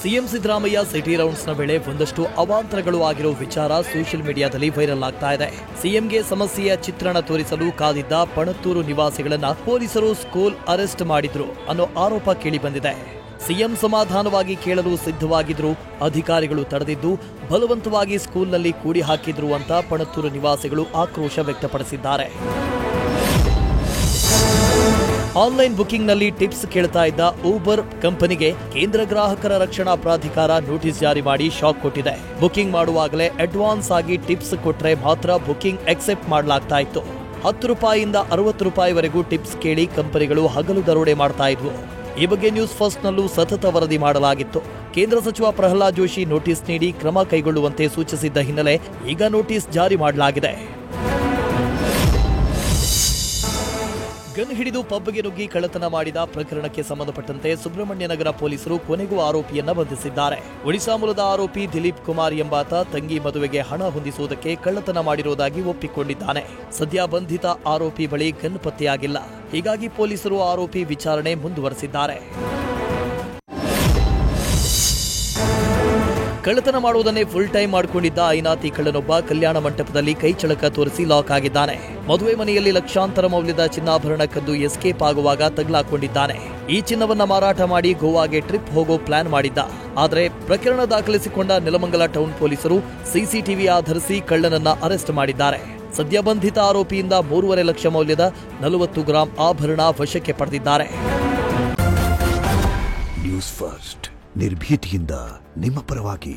CM Siddaramaiah city ರೌಂಡ್ಸ್ನ ವೇಳೆ ಒಂದಷ್ಟು ಅವಾಂತರಗಳು ಆಗಿರೋ ವಿಚಾರ ಸೋಷಿಯಲ್ ಮೀಡಿಯಾದಲ್ಲಿ ವೈರಲ್ ಆಗ್ತಾ ಇದೆ. ಸಿಎಂಗೆ ಸಮಸ್ಯೆಯ ಚಿತ್ರಣ ತೋರಿಸಲು ಕಾದಿದ್ದ ಪಣತ್ತೂರು ನಿವಾಸಿಗಳನ್ನ ಪೊಲೀಸರು ಸ್ಕೂಲ್ ಅರೆಸ್ಟ್ ಮಾಡಿದ್ರು ಅನ್ನೋ ಆರೋಪ ಕೇಳಿಬಂದಿದೆ. ಸಿಎಂ ಸಮಾಧಾನವಾಗಿ ಕೇಳಲು ಸಿದ್ಧವಾಗಿದ್ರು, ಅಧಿಕಾರಿಗಳು ತಡೆದಿದ್ದು ಬಲವಂತವಾಗಿ ಸ್ಕೂಲ್ನಲ್ಲಿ ಕೂಡಿ ಹಾಕಿದ್ರು ಅಂತ ಪಣತ್ತೂರು ನಿವಾಸಿಗಳು ಆಕ್ರೋಶ ವ್ಯಕ್ತಪಡಿಸಿದ್ದಾರೆ. ಆನ್ಲೈನ್ ಬುಕಿಂಗ್ನಲ್ಲಿ ಟಿಪ್ಸ್ ಕೇಳ್ತಾ ಇದ್ದ ಊಬರ್ ಕಂಪನಿಗೆ ಕೇಂದ್ರ ಗ್ರಾಹಕರ ರಕ್ಷಣಾ ಪ್ರಾಧಿಕಾರ ನೋಟಿಸ್ ಜಾರಿ ಮಾಡಿ ಶಾಕ್ ಕೊಟ್ಟಿದೆ. ಬುಕಿಂಗ್ ಮಾಡುವಾಗಲೇ ಅಡ್ವಾನ್ಸ್ ಆಗಿ ಟಿಪ್ಸ್ ಕೊಟ್ರೆ ಮಾತ್ರ ಬುಕಿಂಗ್ ಅಕ್ಸೆಪ್ಟ್ ಮಾಡಲಾಗ್ತಾ ಇತ್ತು. 10 ರೂಪಾಯಿಯಿಂದ 60 ರೂಪಾಯಿವರೆಗೂ ಟಿಪ್ಸ್ ಕೇಳಿ ಕಂಪನಿಗಳು ಹಗಲು ದರೋಡೆ ಮಾಡ್ತಾ ಇದ್ವು. ಈ ಬಗ್ಗೆ ನ್ಯೂಸ್ ಫಸ್ಟ್ನಲ್ಲೂ ಸತತ ವರದಿ ಮಾಡಲಾಗಿತ್ತು. ಕೇಂದ್ರ ಸಚಿವ ಪ್ರಹ್ಲಾದ್ ಜೋಶಿ ನೋಟಿಸ್ ನೀಡಿ ಕ್ರಮ ಕೈಗೊಳ್ಳುವಂತೆ ಸೂಚಿಸಿದ್ದ ಹಿನ್ನೆಲೆ ಈಗ ನೋಟಿಸ್ ಜಾರಿ ಮಾಡಲಾಗಿದೆ. ಗನ್ ಹಿಡಿದು ಪಬ್ಗೆ ನುಗ್ಗಿ ಕಳ್ಳತನ ಮಾಡಿದ ಪ್ರಕರಣಕ್ಕೆ ಸಂಬಂಧಪಟ್ಟಂತೆ ಸುಬ್ರಹ್ಮಣ್ಯನಗರ ಪೊಲೀಸರು ಕೊನೆಗೂ ಆರೋಪಿಯನ್ನ ಬಂಧಿಸಿದ್ದಾರೆ. ಒಡಿಶಾ ಮೂಲದ ಆರೋಪಿ ದಿಲೀಪ್ ಕುಮಾರ್ ಎಂಬಾತ ತಂಗಿ ಮದುವೆಗೆ ಹಣ ಹೊಂದಿಸುವುದಕ್ಕೆ ಕಳ್ಳತನ ಮಾಡಿರುವುದಾಗಿ ಒಪ್ಪಿಕೊಂಡಿದ್ದಾನೆ. ಸದ್ಯ ಬಂಧಿತ ಆರೋಪಿ ಬಳಿ ಗನ್ ಪತ್ತೆಯಾಗಿಲ್ಲ. ಹೀಗಾಗಿ ಪೊಲೀಸರು ಆರೋಪಿ ವಿಚಾರಣೆ ಮುಂದುವರೆಸಿದ್ದಾರೆ. ಕಳ್ಳತನ ಮಾಡುವುದನ್ನೇ ಫುಲ್ ಟೈಮ್ ಮಾಡಿಕೊಂಡಿದ್ದ ಐನಾತಿ ಕಳ್ಳನೊಬ್ಬ ಕಲ್ಯಾಣ ಮಂಟಪದಲ್ಲಿ ಕೈ ಚಳಕ ತೋರಿಸಿ ಲಾಕ್ ಆಗಿದ್ದಾನೆ. ಮದುವೆ ಮನೆಯಲ್ಲಿ ಲಕ್ಷಾಂತರ ಮೌಲ್ಯದ ಚಿನ್ನಾಭರಣ ಕದ್ದು ಎಸ್ಕೇಪ್ ಆಗುವಾಗ ತಗಲಾಕೊಂಡಿದ್ದಾನೆ. ಈ ಚಿನ್ನವನ್ನ ಮಾರಾಟ ಮಾಡಿ ಗೋವಾಗೆ ಟ್ರಿಪ್ ಹೋಗೋ ಪ್ಲಾನ್ ಮಾಡಿದ್ದ. ಆದರೆ ಪ್ರಕರಣ ದಾಖಲಿಸಿಕೊಂಡ ನೆಲಮಂಗಲ ಟೌನ್ ಪೊಲೀಸರು ಸಿಸಿಟಿವಿ ಆಧರಿಸಿ ಕಳ್ಳನನ್ನ ಅರೆಸ್ಟ್ ಮಾಡಿದ್ದಾರೆ. ಸದ್ಯ ಬಂಧಿತ ಆರೋಪಿಯಿಂದ 3.5 ಲಕ್ಷ ಮೌಲ್ಯದ 40 ಗ್ರಾಂ ಆಭರಣ ವಶಕ್ಕೆ ಪಡೆದಿದ್ದಾರೆ. ನ್ಯೂಸ್ ಫಸ್ಟ್ ನಿರ್ಭೀತಿಯಿಂದ ನಿಮ್ಮ ಪರವಾಗಿ.